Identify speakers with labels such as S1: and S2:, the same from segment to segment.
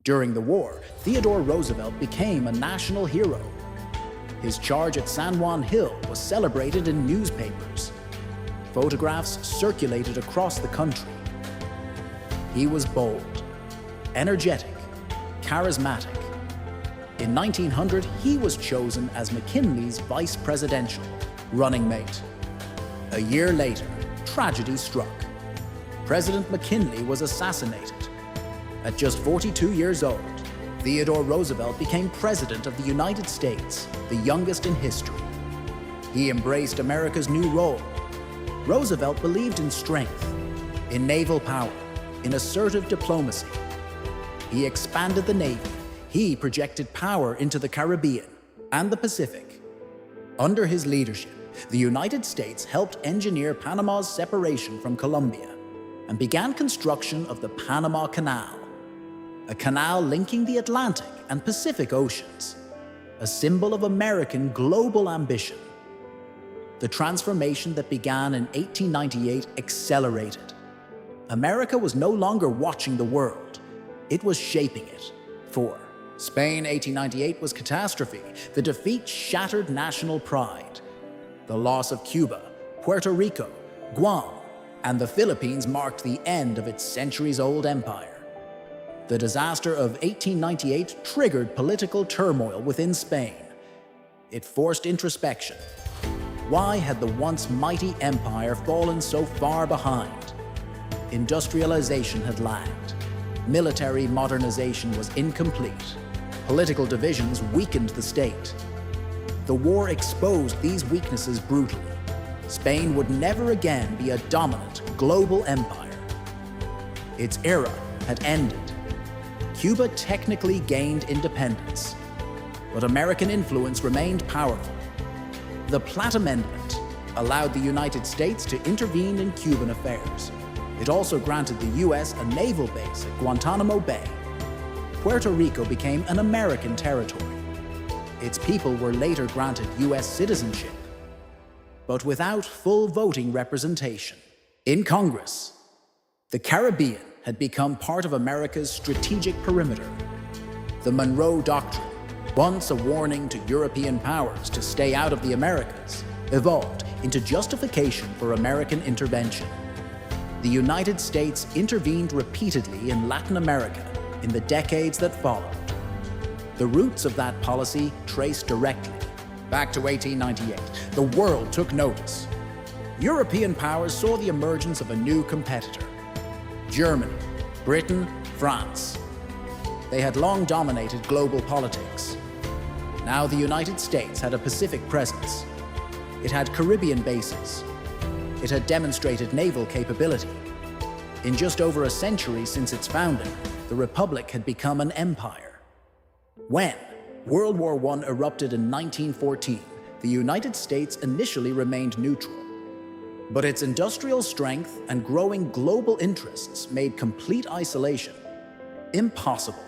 S1: During the war, Theodore Roosevelt became a national hero. His charge at San Juan Hill was celebrated in newspapers. Photographs circulated across the country. He was bold, energetic, charismatic. In 1900, he was chosen as McKinley's vice presidential running mate. A year later, tragedy struck. President McKinley was assassinated. At just 42 years old, Theodore Roosevelt became President of the United States, the youngest in history. He embraced America's new role. Roosevelt believed in strength, in naval power, in assertive diplomacy. He expanded the Navy. He projected power into the Caribbean and the Pacific. Under his leadership, the United States helped engineer Panama's separation from Colombia and began construction of the Panama Canal, a canal linking the Atlantic and Pacific Oceans, a symbol of American global ambition. The transformation that began in 1898 accelerated. America was no longer watching the world, it was shaping it. For Spain, 1898 was catastrophe. The defeat shattered national pride. The loss of Cuba, Puerto Rico, Guam, and the Philippines marked the end of its centuries-old empire. The disaster of 1898 triggered political turmoil within Spain. It forced introspection. Why had the once mighty empire fallen so far behind? Industrialization had lagged. Military modernization was incomplete. Political divisions weakened the state. The war exposed these weaknesses brutally. Spain would never again be a dominant global empire. Its era had ended. Cuba technically gained independence, but American influence remained powerful. The Platt Amendment allowed the United States to intervene in Cuban affairs. It also granted the U.S. a naval base at Guantanamo Bay. Puerto Rico became an American territory. Its people were later granted U.S. citizenship, but without full voting representation. In Congress, the Caribbean had become part of America's strategic perimeter. The Monroe Doctrine, once a warning to European powers to stay out of the Americas, evolved into justification for American intervention. The United States intervened repeatedly in Latin America in the decades that followed. The roots of that policy trace directly back to 1898. The world took notice. European powers saw the emergence of a new competitor: Germany, Britain, France. They had long dominated global politics. Now the United States had a Pacific presence. It had Caribbean bases. It had demonstrated naval capability. In just over a century since its founding, the Republic had become an empire. When World War I erupted in 1914, the United States initially remained neutral. But its industrial strength and growing global interests made complete isolation impossible.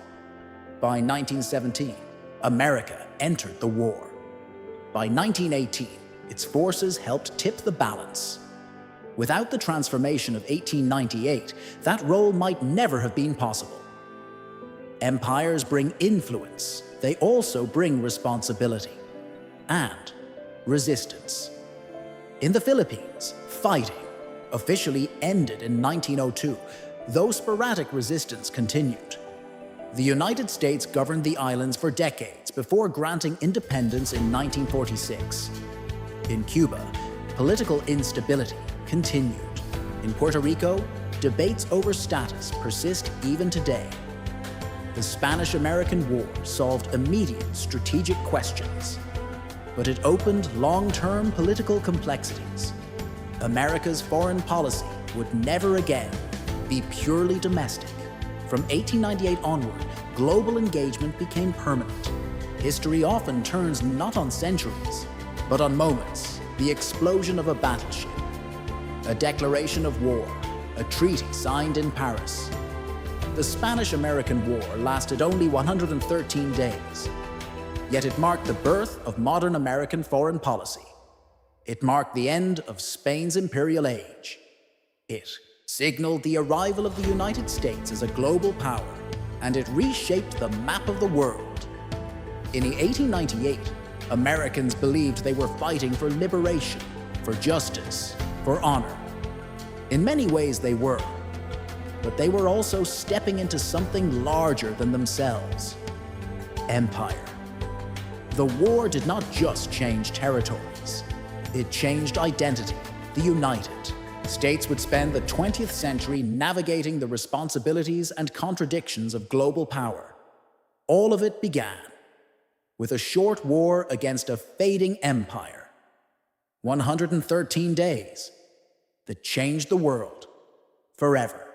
S1: By 1917, America entered the war. By 1918, its forces helped tip the balance. Without the transformation of 1898, that role might never have been possible. Empires bring influence. They also bring responsibility and resistance. In the Philippines, fighting officially ended in 1902, though sporadic resistance continued. The United States governed the islands for decades before granting independence in 1946. In Cuba, political instability continued. In Puerto Rico, debates over status persist even today. The Spanish-American War solved immediate strategic questions, but it opened long-term political complexities. America's foreign policy would never again be purely domestic. From 1898 onward, global engagement became permanent. History often turns not on centuries, but on moments: the explosion of a battleship, a declaration of war, a treaty signed in Paris. The Spanish-American War lasted only 113 days, yet it marked the birth of modern American foreign policy. It marked the end of Spain's imperial age. It signaled the arrival of the United States as a global power. and it reshaped the map of the world. In 1898, Americans believed they were fighting for liberation, for justice, for honor. In many ways they were, but they were also stepping into something larger than themselves: empire. The war did not just change territories, it changed identity. The United States would spend the 20th century navigating the responsibilities and contradictions of global power. All of it began with a short war against a fading empire. 113 days that changed the world forever.